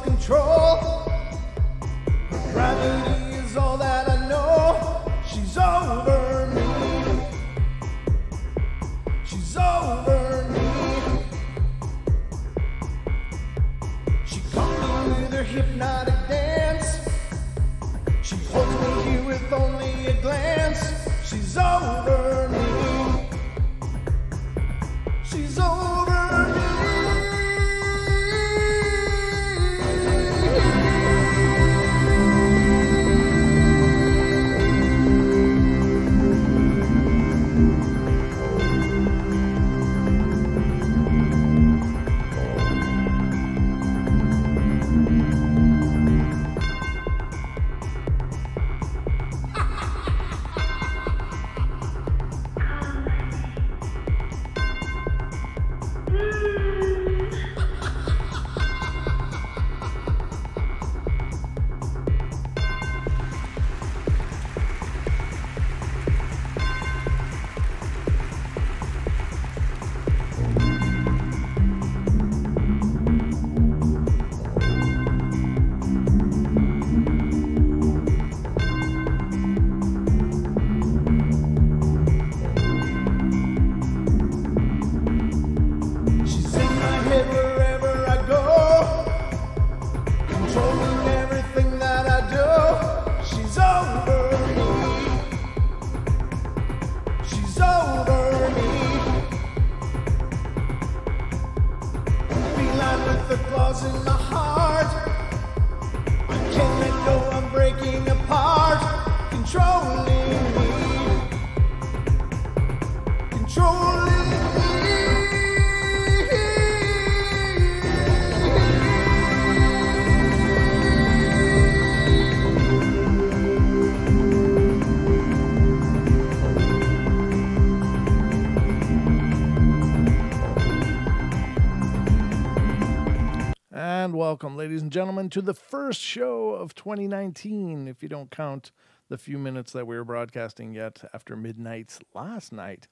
Control. Gravity is all that I know. She's over me. She's over me. She caught me with her hypnotic dance. She holds me here with only a glance. She's over me. She's over me. The claws in my heart, I can't let go, I'm breaking apart, controlling me, controlling me. And welcome, ladies and gentlemen, to the first show of 2019, if you don't count the few minutes that we were broadcasting yet after midnight last night.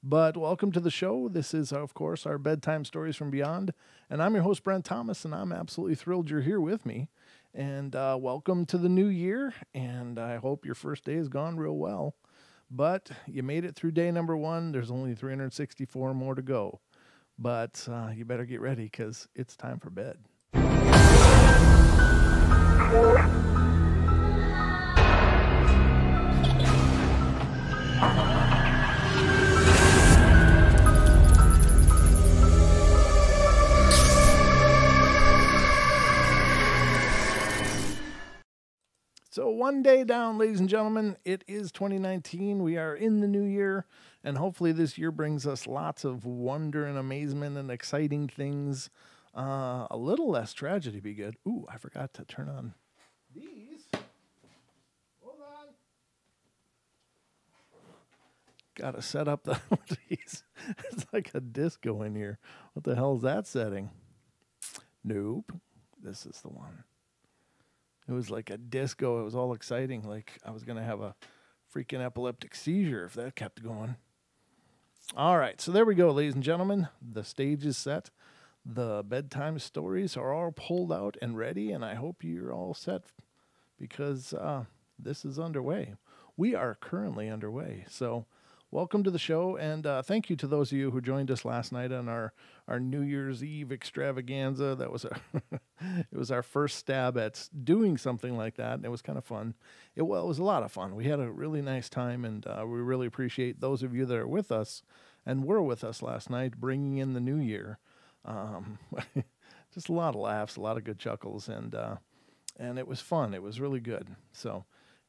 But welcome to the show. This is, of course, our Bedtime Stories from Beyond. And I'm your host, Brent Thomas, and I'm absolutely thrilled you're here with me. And welcome to the new year, and I hope your first day has gone real well. But you made it through day number 1. There's only 364 more to go. But you better get ready, because it's time for bed. So one day down, ladies and gentlemen, it is 2019. We are in the new year, and hopefully this year brings us lots of wonder and amazement and exciting things. A little less tragedy be good. Ooh, I forgot to turn on these. Hold on. Got to set up the these. It's like a disco in here. What the hell is that setting? Nope. This is the one. It was like a disco. It was all exciting. Like I was going to have a freaking epileptic seizure if that kept going. All right. So there we go, ladies and gentlemen. The stage is set. The bedtime stories are all pulled out and ready, and I hope you're all set because this is underway. We are currently underway. So welcome to the show, and thank you to those of you who joined us last night on our New Year's Eve extravaganza. That was it was our first stab at doing something like that, and it was kind of fun. It was a lot of fun. We had a really nice time, and we really appreciate those of you that are with us and were with us last night, bringing in the new year. Just a lot of laughs, a lot of good chuckles, and it was fun. It was really good. So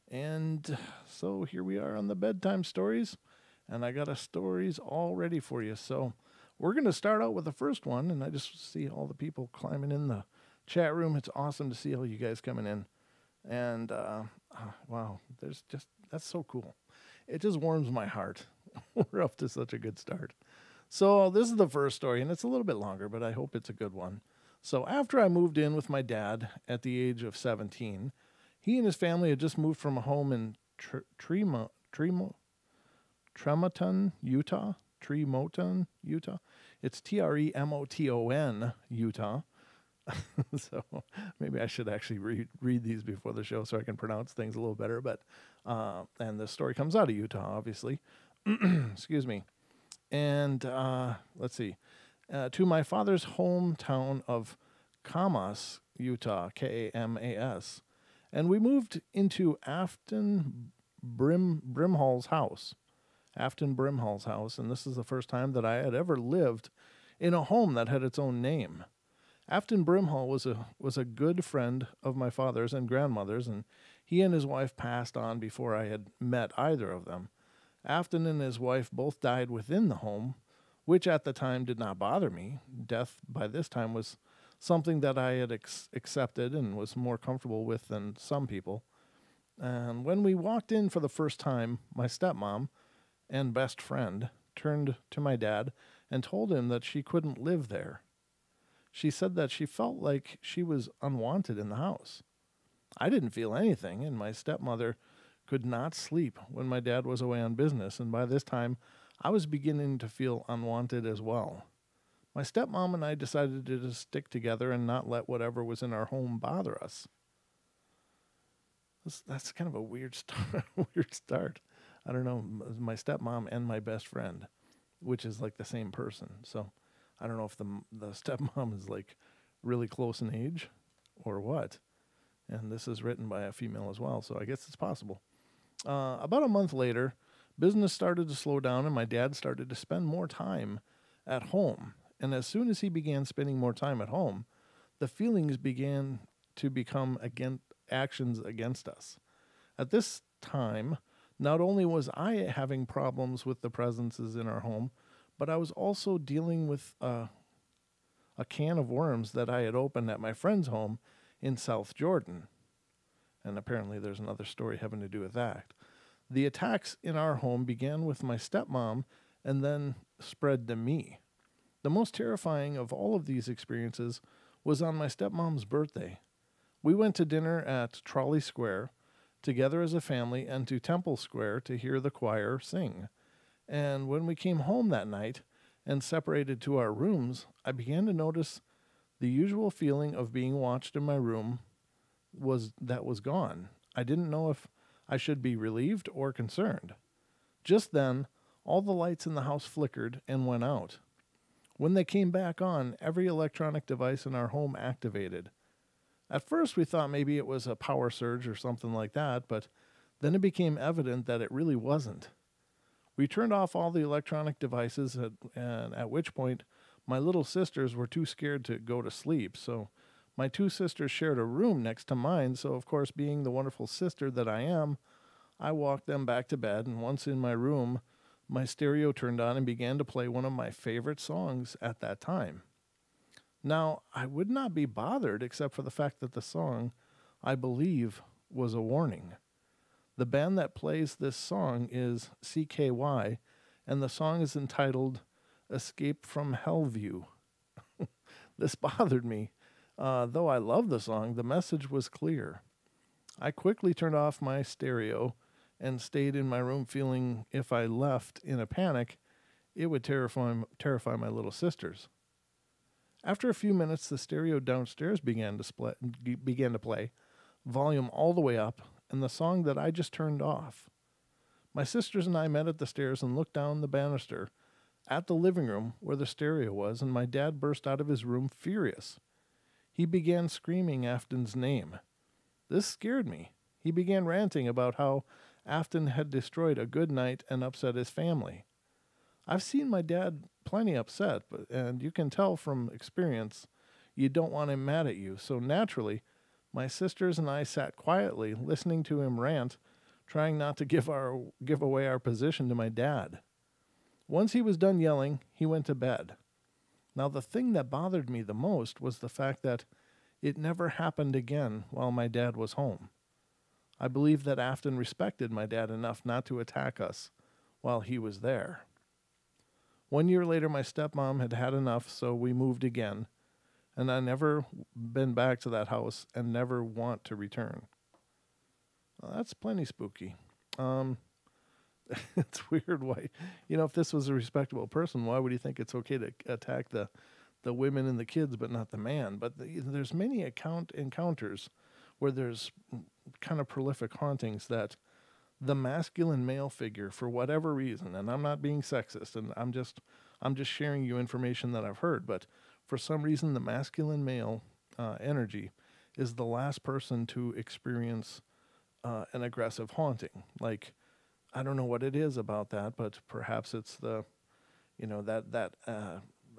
here we are on the bedtime stories, and I got a stories all ready for you. So we're going to start out with the first one, and I just see all the people climbing in the chat room. It's awesome to see all you guys coming in, and wow, that's so cool. It just warms my heart. We're off to such a good start. So this is the first story, and it's a little bit longer, but I hope it's a good one. So after I moved in with my dad at the age of 17, he and his family had just moved from a home in Tremoton, Utah. Tremoton, Utah. It's Tremoton, Utah. So maybe I should actually read these before the show so I can pronounce things a little better. But and the story comes out of Utah, obviously. Excuse me. And let's see. To my father's hometown of Kamas, Utah, Kamas. And we moved into Afton Brimhall's house. Afton Brimhall's house. And this is the first time that I had ever lived in a home that had its own name. Afton Brimhall was a good friend of my father's and grandmother's, and he and his wife passed on before I had met either of them. Afton and his wife both died within the home, which at the time did not bother me. Death by this time was something that I had accepted and was more comfortable with than some people. And when we walked in for the first time, my stepmom and best friend turned to my dad and told him that she couldn't live there. She said that she felt like she was unwanted in the house. I didn't feel anything, and my stepmother could not sleep when my dad was away on business, and by this time, I was beginning to feel unwanted as well. My stepmom and I decided to just stick together and not let whatever was in our home bother us. That's kind of a weird start. I don't know, my stepmom and my best friend, which is like the same person, so I don't know if the stepmom is like really close in age or what. And this is written by a female as well, so I guess it's possible. About a month later, business started to slow down and my dad started to spend more time at home. And as soon as he began spending more time at home, the feelings began to become actions against us. At this time, not only was I having problems with the presences in our home, but I was also dealing with a can of worms that I had opened at my friend's home in South Jordan. And apparently there's another story having to do with that. The attacks in our home began with my stepmom and then spread to me. The most terrifying of all of these experiences was on my stepmom's birthday. We went to dinner at Trolley Square together as a family and to Temple Square to hear the choir sing. And when we came home that night and separated to our rooms, I began to notice the usual feeling of being watched in my room was gone. I didn't know if I should be relieved or concerned. Just then, all the lights in the house flickered and went out. When they came back on, every electronic device in our home activated. At first, we thought maybe it was a power surge or something like that, but then it became evident that it really wasn't. We turned off all the electronic devices, at which point my little sisters were too scared to go to sleep. So my two sisters shared a room next to mine. So, of course, being the wonderful sister that I am, I walked them back to bed. And once in my room, my stereo turned on and began to play one of my favorite songs at that time. Now, I would not be bothered except for the fact that the song, I believe, was a warning. The band that plays this song is CKY, and the song is entitled Escape from Hellview. This bothered me. Though I love the song, the message was clear. I quickly turned off my stereo and stayed in my room feeling if I left in a panic, it would terrify my little sisters. After a few minutes, the stereo downstairs began to play, volume all the way up, and the song that I just turned off. My sisters and I met at the stairs and looked down the banister at the living room where the stereo was, and my dad burst out of his room furious. He began screaming Afton's name. This scared me. He began ranting about how Afton had destroyed a good night and upset his family. I've seen my dad plenty upset, and you can tell from experience you don't want him mad at you, so naturally, my sisters and I sat quietly, listening to him rant, trying not to give away our position to my dad. Once he was done yelling, he went to bed. Now, the thing that bothered me the most was the fact that it never happened again while my dad was home. I believe that Afton respected my dad enough not to attack us while he was there. 1 year later, my stepmom had had enough, so we moved again. And I never been back to that house and never want to return. Well, that's plenty spooky. It's weird why, if this was a respectable person, why would he think it's okay to attack the women and the kids, but not the man? But there's many encounters where there's kind of prolific hauntings that the masculine male figure, for whatever reason, and I'm not being sexist, and I'm just sharing you information that I've heard, but for some reason, the masculine male energy is the last person to experience an aggressive haunting. Like, I don't know what it is about that, but perhaps it's the, that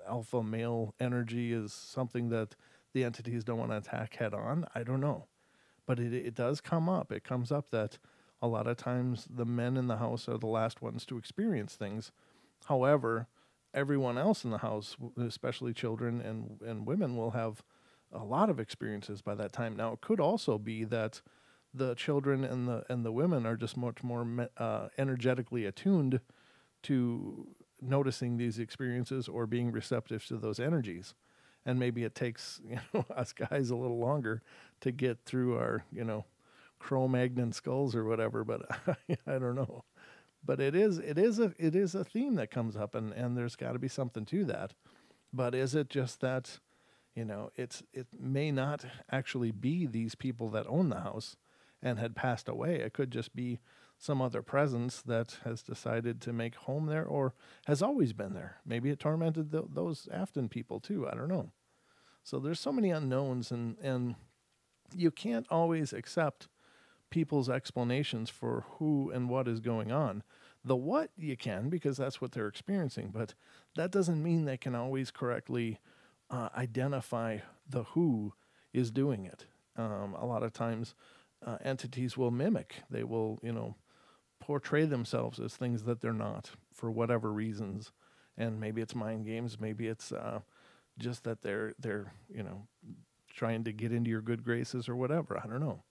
alpha male energy is something that the entities don't want to attack head on. I don't know. But it does come up. It comes up that a lot of times the men in the house are the last ones to experience things. However, everyone else in the house, especially children and women, will have a lot of experiences by that time. Now, it could also be that the children and the women are just much more energetically attuned to noticing these experiences or being receptive to those energies. And maybe it takes us guys a little longer to get through our Cro-Magnon skulls or whatever. But I don't know. But it is a theme that comes up, and there's got to be something to that. But is it just that it may not actually be these people that own the house and had passed away? It could just be some other presence that has decided to make home there or has always been there. Maybe it tormented those Afton people too. I don't know. So there's so many unknowns, and you can't always accept people's explanations for who and what is going on. The what you can, because that's what they're experiencing, but that doesn't mean they can always correctly identify the who is doing it. A lot of times entities will mimic. They will, portray themselves as things that they're not for whatever reasons. And maybe it's mind games. Maybe it's just that they're trying to get into your good graces or whatever. I don't know.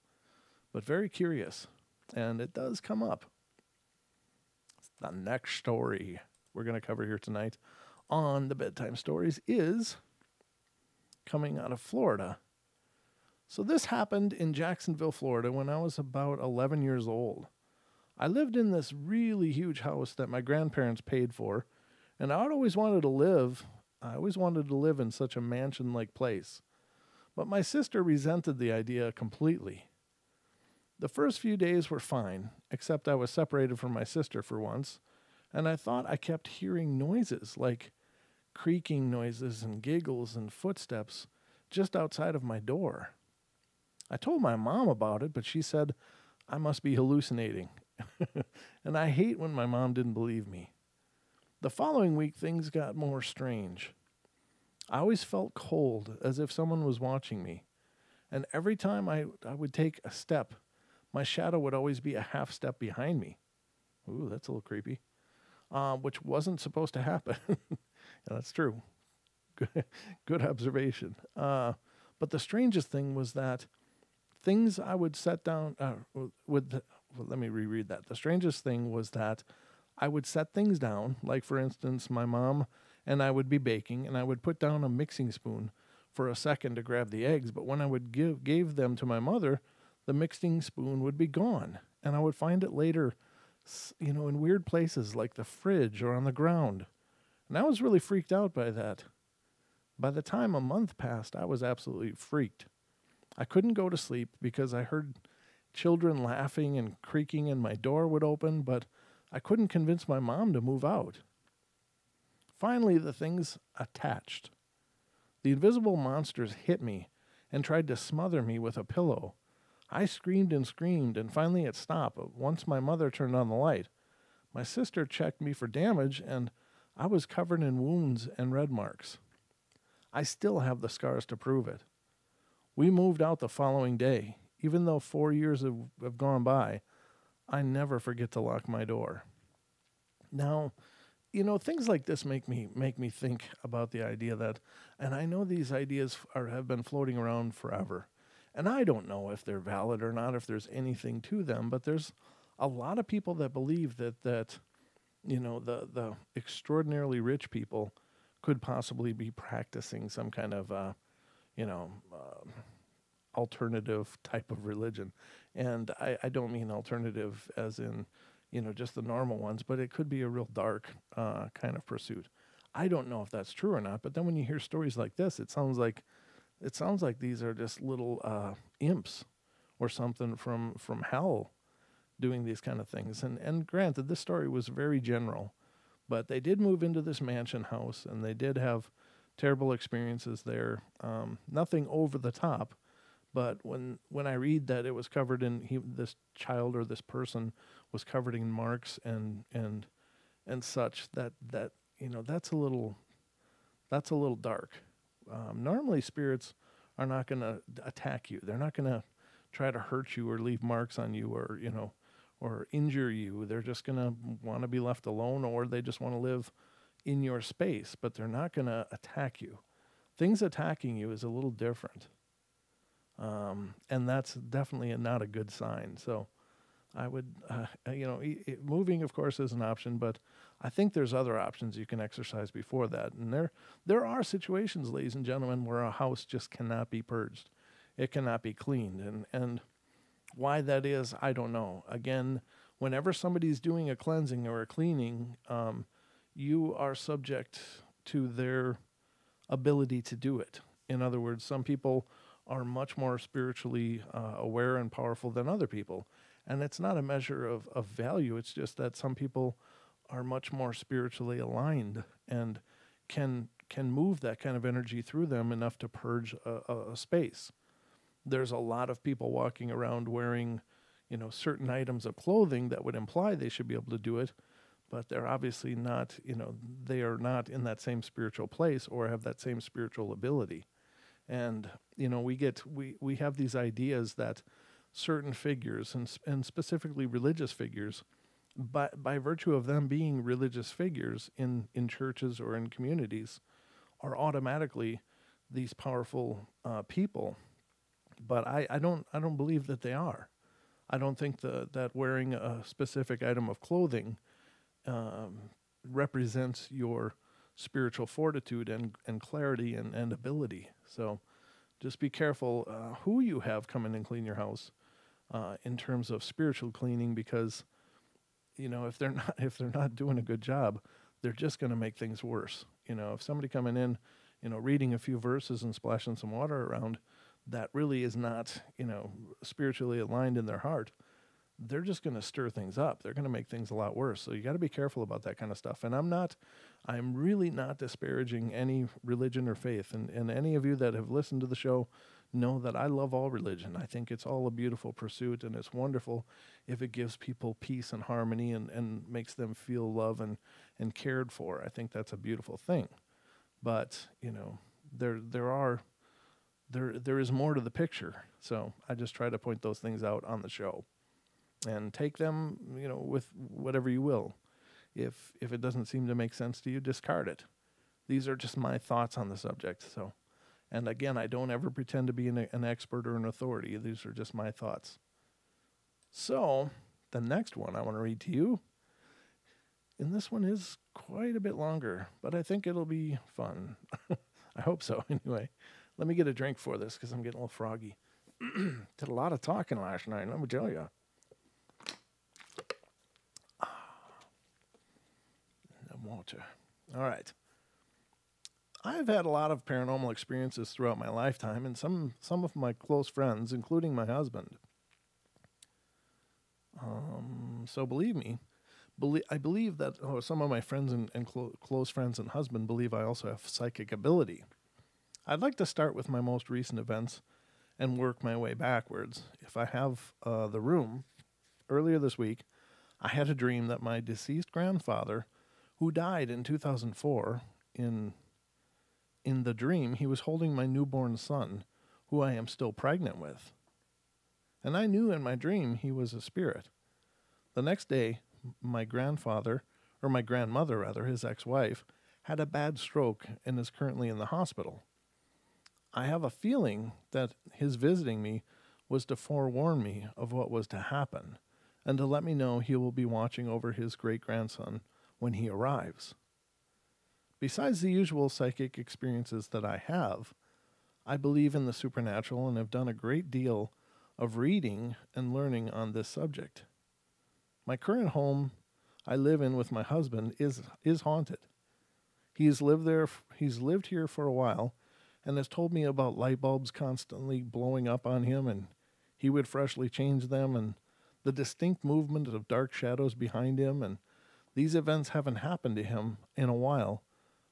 But very curious. And it does come up. The next story we're going to cover here tonight on the Bedtime Stories is coming out of Florida. So this happened in Jacksonville, Florida, when I was about 11 years old. I lived in this really huge house that my grandparents paid for, and I always wanted to live in such a mansion-like place. But my sister resented the idea completely. The first few days were fine, except I was separated from my sister for once, and I thought I kept hearing noises, like creaking noises and giggles and footsteps just outside of my door. I told my mom about it, but she said I must be hallucinating. And I hate when my mom didn't believe me. The following week, things got more strange. I always felt cold, as if someone was watching me. And every time I would take a step, my shadow would always be a half step behind me. Ooh, that's a little creepy. Which wasn't supposed to happen. Yeah, that's true. Good observation. But the strangest thing was that things I would set down let me reread that. The strangest thing was that I would set things down, like for instance, my mom and I would be baking, and I would put down a mixing spoon for a second to grab the eggs, but when I would gave them to my mother, the mixing spoon would be gone, and I would find it later, in weird places like the fridge or on the ground. And I was really freaked out by that. By the time a month passed, I was absolutely freaked. I couldn't go to sleep because I heard children laughing and creaking, and my door would open, but I couldn't convince my mom to move out. Finally, the things attached. The invisible monsters hit me and tried to smother me with a pillow. I screamed and screamed, and finally it stopped once my mother turned on the light. My sister checked me for damage, and I was covered in wounds and red marks. I still have the scars to prove it. We moved out the following day. Even though 4 years have gone by, I never forget to lock my door. Now, things like this make me think about the idea that, and I know these ideas have been floating around forever, and I don't know if they're valid or not, if there's anything to them, but there's a lot of people that believe that the extraordinarily rich people could possibly be practicing some kind of you know alternative type of religion. And I don't mean alternative as in, just the normal ones, but it could be a real dark kind of pursuit. I don't know if that's true or not, but then when you hear stories like this, it sounds like these are just little imps or something from hell doing these kind of things. And granted, this story was very general, but they did move into this mansion house and they did have terrible experiences there. Nothing over the top, but when I read that it was covered in this child or this person was covered in marks and such, that that's a little dark. Normally, spirits are not going to attack you. They're not going to try to hurt you or leave marks on you or injure you. They're just going to want to be left alone, or they just want to live in your space, but they're not going to attack you. Things attacking you is a little different. And that's definitely not a good sign. So I would, moving, of course, is an option, but I think there's other options you can exercise before that. And there are situations, ladies and gentlemen, where a house just cannot be purged. It cannot be cleaned. And why that is, I don't know. Again, whenever somebody's doing a cleansing or a cleaning, you are subject to their ability to do it. In other words, some people are much more spiritually aware and powerful than other people. And it's not a measure of value. It's just that some people are much more spiritually aligned and can move that kind of energy through them enough to purge a space. There's a lot of people walking around wearing, certain items of clothing that would imply they should be able to do it, but they're obviously not, they are not in that same spiritual place or have that same spiritual ability. And, we have these ideas that certain figures, and specifically religious figures, by virtue of them being religious figures in churches or in communities, are automatically these powerful people. But I don't believe that they are. I don't think that wearing a specific item of clothing represents your spiritual fortitude and clarity and ability. So just be careful who you have come in and clean your house in terms of spiritual cleaning, because if they're not doing a good job, they're just going to make things worse. If somebody coming in, reading a few verses and splashing some water around, that really is not spiritually aligned in their heart, they're just going to stir things up. They're going to make things a lot worse. So you got to be careful about that kind of stuff. And I'm really not disparaging any religion or faith. And any of you that have listened to the show know that I love all religion. I think it's all a beautiful pursuit, and it's wonderful if it gives people peace and harmony and makes them feel love and cared for. I think that's a beautiful thing. But, there is more to the picture. So I just try to point those things out on the show. And take them, with whatever you will. If it doesn't seem to make sense to you, discard it. These are just my thoughts on the subject. So, and again, I don't ever pretend to be an expert or an authority. These are just my thoughts. So, the next one I want to read to you, and this one is quite a bit longer, but I think it'll be fun. I hope so, anyway. Let me get a drink for this, because I'm getting a little froggy. Did a lot of talking last night, let me tell you. Water. All right. I've had a lot of paranormal experiences throughout my lifetime, and some of my close friends, including my husband. So believe me, I believe that some of my friends and close friends and husband believe I also have psychic ability. I'd like to start with my most recent events and work my way backwards. If I have the room, earlier this week, I had a dream that my deceased grandfather, who died in 2004, in the dream, he was holding my newborn son, who I am still pregnant with. And I knew in my dream he was a spirit. The next day, my grandmother, his ex-wife, had a bad stroke and is currently in the hospital. I have a feeling that his visiting me was to forewarn me of what was to happen, and to let me know he will be watching over his great-grandson when he arrives. Besides the usual psychic experiences that I have, I believe in the supernatural and have done a great deal of reading and learning on this subject. My current home I live in with my husband is haunted. He's lived here for a while and has told me about light bulbs constantly blowing up on him, and he would freshly change them, and the distinct movement of dark shadows behind him. And these events haven't happened to him in a while,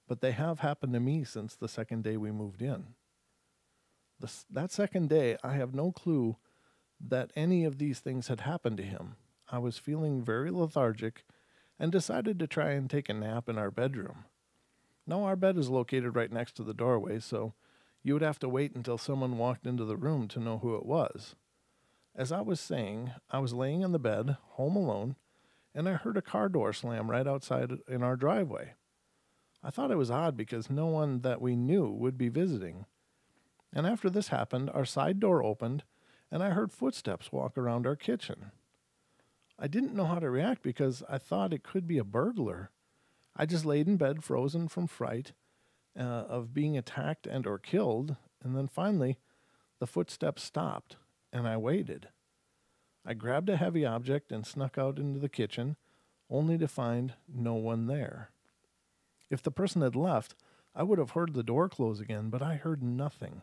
but they have happened to me since the second day we moved in. That second day, I have no clue that any of these things had happened to him. I was feeling very lethargic and decided to try and take a nap in our bedroom. Now, our bed is located right next to the doorway, so you would have to wait until someone walked into the room to know who it was. As I was saying, I was laying in the bed, home alone, and I heard a car door slam right outside in our driveway. I thought it was odd because no one that we knew would be visiting. And after this happened, our side door opened, and I heard footsteps walk around our kitchen. I didn't know how to react because I thought it could be a burglar. I just laid in bed frozen from fright of being attacked and or killed, and then finally the footsteps stopped, and I waited. I grabbed a heavy object and snuck out into the kitchen, only to find no one there. If the person had left, I would have heard the door close again, but I heard nothing.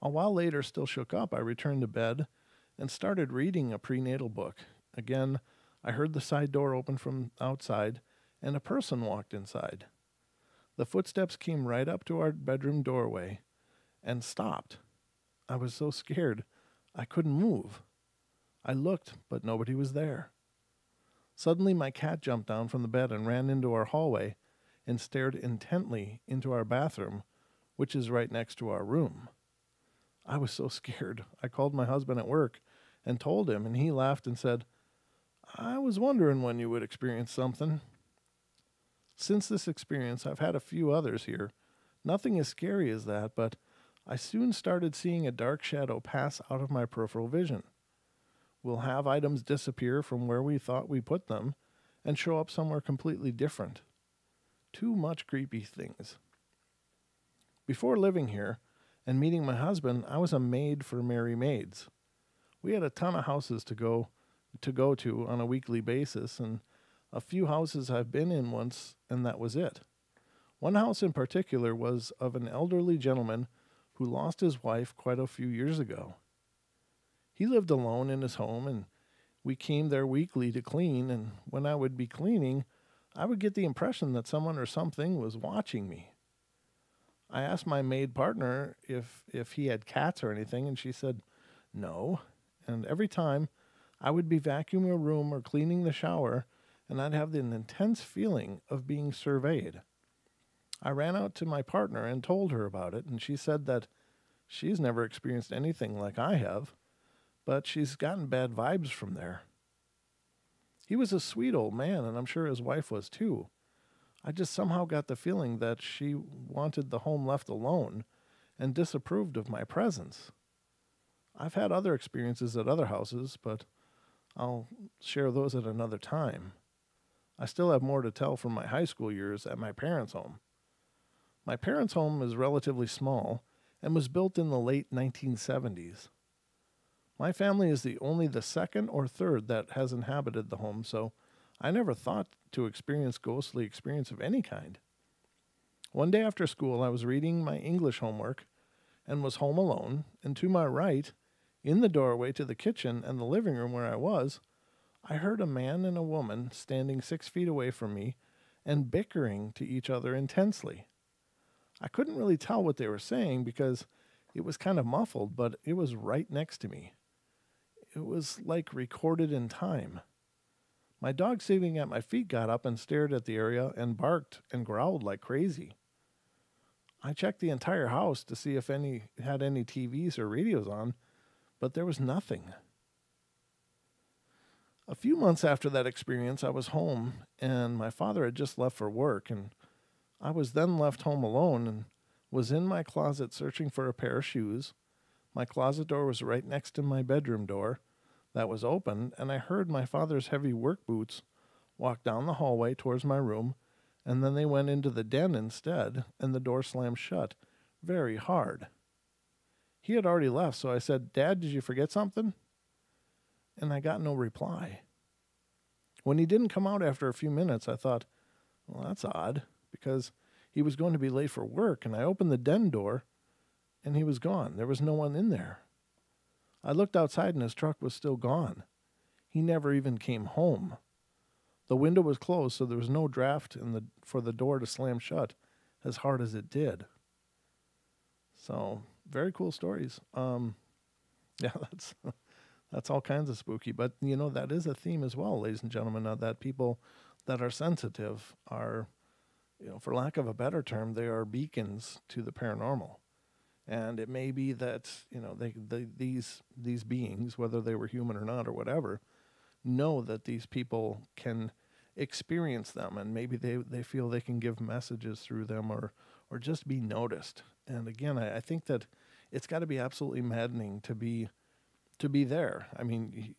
A while later, still shook up, I returned to bed and started reading a prenatal book. Again, I heard the side door open from outside, and a person walked inside. The footsteps came right up to our bedroom doorway and stopped. I was so scared I couldn't move. I looked, but nobody was there. Suddenly, my cat jumped down from the bed and ran into our hallway and stared intently into our bathroom, which is right next to our room. I was so scared. I called my husband at work and told him, and he laughed and said, "I was wondering when you would experience something." Since this experience, I've had a few others here. Nothing as scary as that, but I soon started seeing a dark shadow pass out of my peripheral vision. We'll have items disappear from where we thought we put them and show up somewhere completely different. Too much creepy things. Before living here and meeting my husband, I was a maid for Merry Maids. We had a ton of houses to go to on a weekly basis, and a few houses I've been in once, and that was it. One house in particular was of an elderly gentleman who lost his wife quite a few years ago. He lived alone in his home, and we came there weekly to clean, and when I would be cleaning, I would get the impression that someone or something was watching me. I asked my maid partner if he had cats or anything, and she said no. And every time I would be vacuuming a room or cleaning the shower, and I'd have an intense feeling of being surveyed. I ran out to my partner and told her about it, and she said that she's never experienced anything like I have, but she's gotten bad vibes from there. He was a sweet old man, and I'm sure his wife was too. I just somehow got the feeling that she wanted the home left alone and disapproved of my presence. I've had other experiences at other houses, but I'll share those at another time. I still have more to tell from my high school years at my parents' home. My parents' home is relatively small and was built in the late 1970s. My family is only the second or third that has inhabited the home, so I never thought to experience ghostly experience of any kind. One day after school, I was reading my English homework and was home alone, and to my right, in the doorway to the kitchen and the living room where I was, I heard a man and a woman standing 6 feet away from me and bickering to each other intensely. I couldn't really tell what they were saying because it was kind of muffled, but it was right next to me. It was like recorded in time. My dog sitting at my feet got up and stared at the area and barked and growled like crazy. I checked the entire house to see if any had any TVs or radios on, but there was nothing. A few months after that experience, I was home, and my father had just left for work, and I was then left home alone and was in my closet searching for a pair of shoes. My closet door was right next to my bedroom door. That was open, and I heard my father's heavy work boots walked down the hallway towards my room, and then they went into the den instead, and the door slammed shut very hard. He had already left, so I said, "Dad, did you forget something?" And I got no reply. When he didn't come out after a few minutes, I thought, well, that's odd, because he was going to be late for work, and I opened the den door, and he was gone. There was no one in there. I looked outside, and his truck was still gone. He never even came home. The window was closed, so there was no draft for the door to slam shut as hard as it did. So, very cool stories. Yeah, that's all kinds of spooky. But, that is a theme as well, ladies and gentlemen, that people that are sensitive are, for lack of a better term, they are beacons to the paranormal. And it may be that, these beings, whether they were human or not or whatever, know that these people can experience them, and maybe they feel they can give messages through them or just be noticed. And again, I think that it's got to be absolutely maddening to be there. I mean,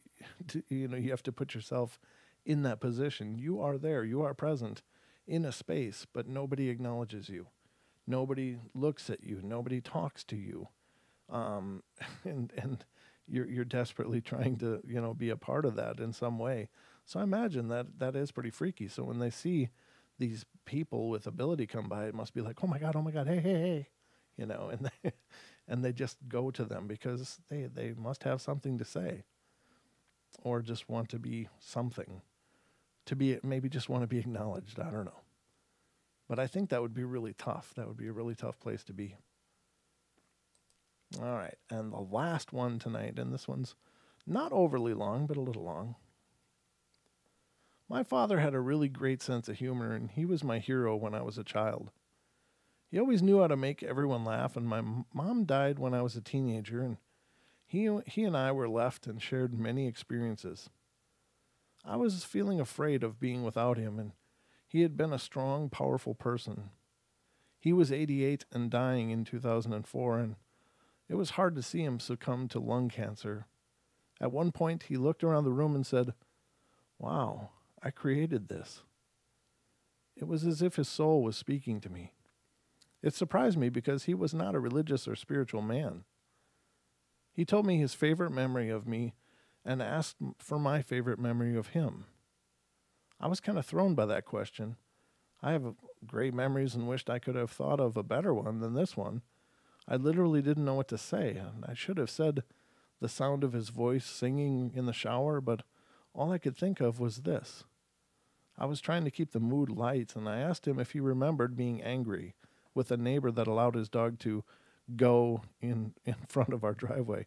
you have to put yourself in that position. You are there, you are present in a space, but nobody acknowledges you. Nobody looks at you. Nobody talks to you. And you're desperately trying to, be a part of that in some way. So I imagine that is pretty freaky. So when they see these people with ability come by, it must be like, oh my God, hey, and they just go to them because they must have something to say, or just want to be something, maybe just want to be acknowledged. I don't know. But I think that would be really tough. That would be a really tough place to be. All right, and the last one tonight, and this one's not overly long, but a little long. My father had a really great sense of humor, and he was my hero when I was a child. He always knew how to make everyone laugh, and my mom died when I was a teenager, and he and I were left and shared many experiences. I was feeling afraid of being without him, and he had been a strong, powerful person. He was 88 and dying in 2004, and it was hard to see him succumb to lung cancer. At one point, he looked around the room and said, "Wow, I created this." It was as if his soul was speaking to me. It surprised me because he was not a religious or spiritual man. He told me his favorite memory of me and asked for my favorite memory of him. I was kind of thrown by that question. I have great memories and wished I could have thought of a better one than this one. I literally didn't know what to say, and I should have said the sound of his voice singing in the shower, but all I could think of was this. I was trying to keep the mood light, and I asked him if he remembered being angry with a neighbor that allowed his dog to go in front of our driveway.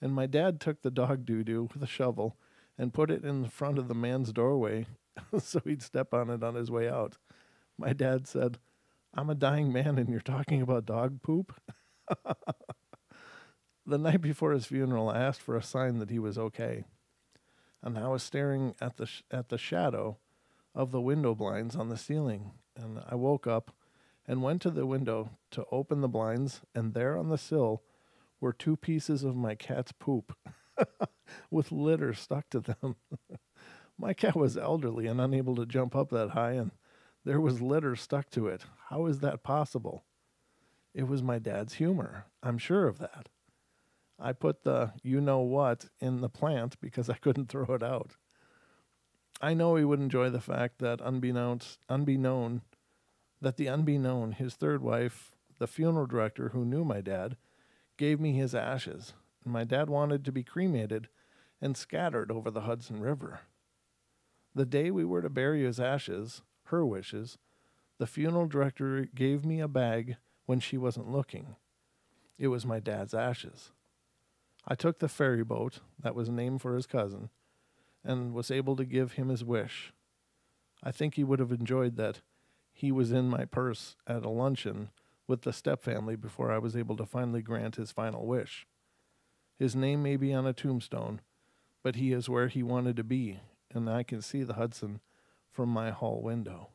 And my dad took the dog doo-doo with a shovel and put it in the front of the man's doorway so he'd step on it on his way out. My dad said, "I'm a dying man and you're talking about dog poop?" The night before his funeral, I asked for a sign that he was okay. And I was staring at the shadow of the window blinds on the ceiling. And I woke up and went to the window to open the blinds, and there on the sill were 2 pieces of my cat's poop with litter stuck to them. My cat was elderly and unable to jump up that high, and there was litter stuck to it. How is that possible? It was my dad's humor. I'm sure of that. I put the you-know-what in the plant because I couldn't throw it out. I know he would enjoy the fact that unbeknown, his third wife, the funeral director who knew my dad, gave me his ashes. My dad wanted to be cremated and scattered over the Hudson River. The day we were to bury his ashes, her wishes, the funeral director gave me a bag when she wasn't looking. It was my dad's ashes. I took the ferry boat that was named for his cousin and was able to give him his wish. I think he would have enjoyed that he was in my purse at a luncheon with the stepfamily before I was able to finally grant his final wish. His name may be on a tombstone, but he is where he wanted to be, and I can see the Hudson from my hall window.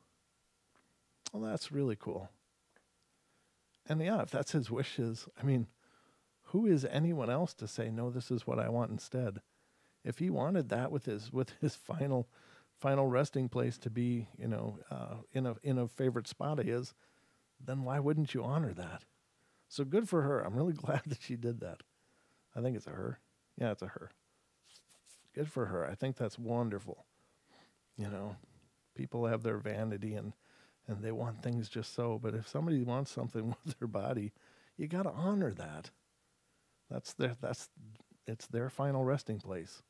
Well, that's really cool. And yeah, if that's his wishes, I mean, who is anyone else to say, no, this is what I want instead? If he wanted that with his final resting place to be, in a favorite spot is, then why wouldn't you honor that? So good for her. I'm really glad that she did that. I think it's a her. Yeah, it's a her. Good for her. I think that's wonderful. People have their vanity and they want things just so. But if somebody wants something with their body, you got to honor that. It's their final resting place.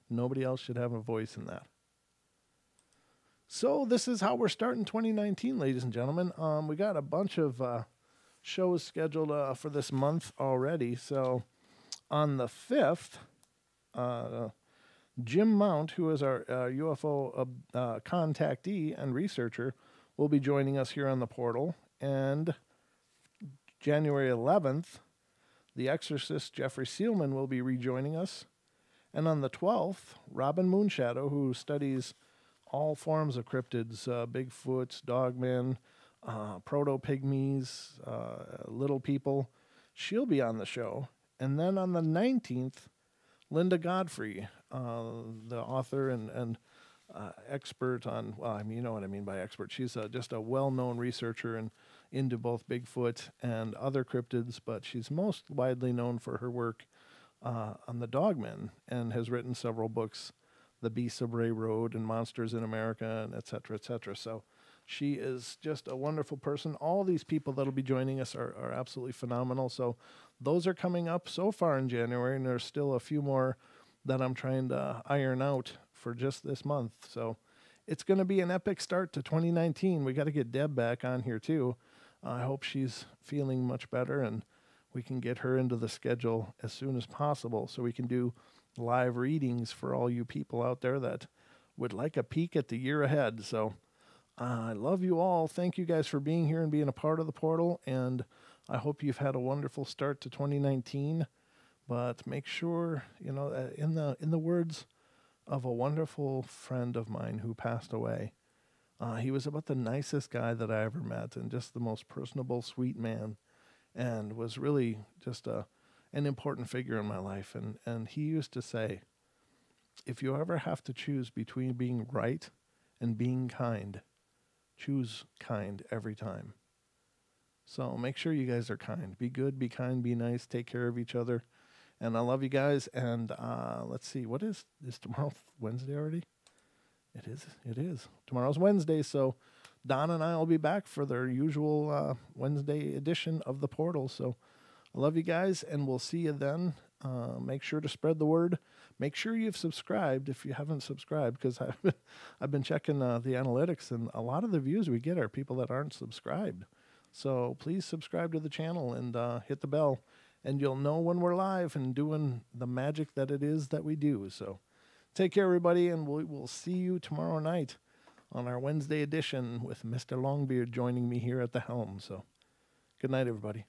Nobody else should have a voice in that. So this is how we're starting 2019, ladies and gentlemen. We got a bunch of shows scheduled for this month already. So on the 5th, Jim Mount, who is our UFO contactee and researcher, will be joining us here on the portal. And January 11th, the exorcist Jeffrey Seelman will be rejoining us. And on the 12th, Robin Moonshadow, who studies all forms of cryptids, Bigfoots, Dogmen, proto-pygmies, little people, she'll be on the show. And then on the 19th, Linda Godfrey, the author and expert on, you know what I mean by expert. She's just a well-known researcher and into both Bigfoot and other cryptids, but she's most widely known for her work on the Dogmen and has written several books, The Beasts of Bray Road and Monsters in America, and et cetera, et cetera. So she is just a wonderful person. All these people that'll be joining us are absolutely phenomenal. So those are coming up so far in January, and there's still a few more that I'm trying to iron out for just this month. So it's going to be an epic start to 2019. We got to get Deb back on here too. I hope she's feeling much better and we can get her into the schedule as soon as possible so we can do live readings for all you people out there that would like a peek at the year ahead. So I love you all. Thank you guys for being here and being a part of the portal. And I hope you've had a wonderful start to 2019. But make sure, in the words of a wonderful friend of mine who passed away, he was about the nicest guy that I ever met and just the most personable, sweet man, and was really just an important figure in my life. And he used to say, if you ever have to choose between being right and being kind, choose kind every time. So make sure you guys are kind. Be good, be kind, be nice, take care of each other. And I love you guys. And let's see, what is tomorrow? Wednesday already? It is. Tomorrow's Wednesday, so Don and I will be back for their usual Wednesday edition of the portal. So I love you guys, and we'll see you then. Make sure to spread the word. Make sure you've subscribed if you haven't subscribed, because I've been checking the analytics, and a lot of the views we get are people that aren't subscribed. So please subscribe to the channel and hit the bell, and you'll know when we're live and doing the magic that it is that we do. So take care, everybody, and we'll see you tomorrow night on our Wednesday edition with Mr. Longbeard joining me here at the helm. So good night, everybody.